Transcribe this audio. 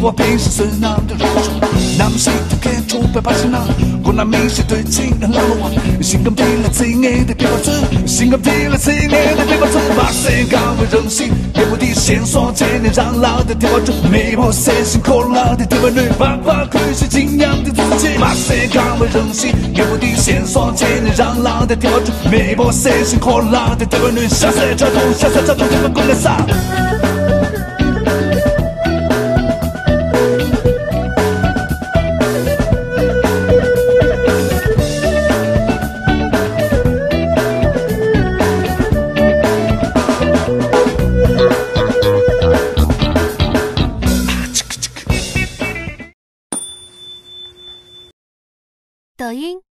我平时是那么的热衷，那么谁都看出白发新郎，我那明显对情人老了，性感地来亲爱的别把嘴，性感地来亲爱的别把嘴，把谁岗位任性，也不敌线索，千年让老的电话准，没我谁辛苦了的电话女，爸爸可是敬仰的自己，把谁岗位任性，也不敌线索，千年让老的电话准，没我谁辛苦了的电话女，下色交通，下色交通，这个公来上。抖音。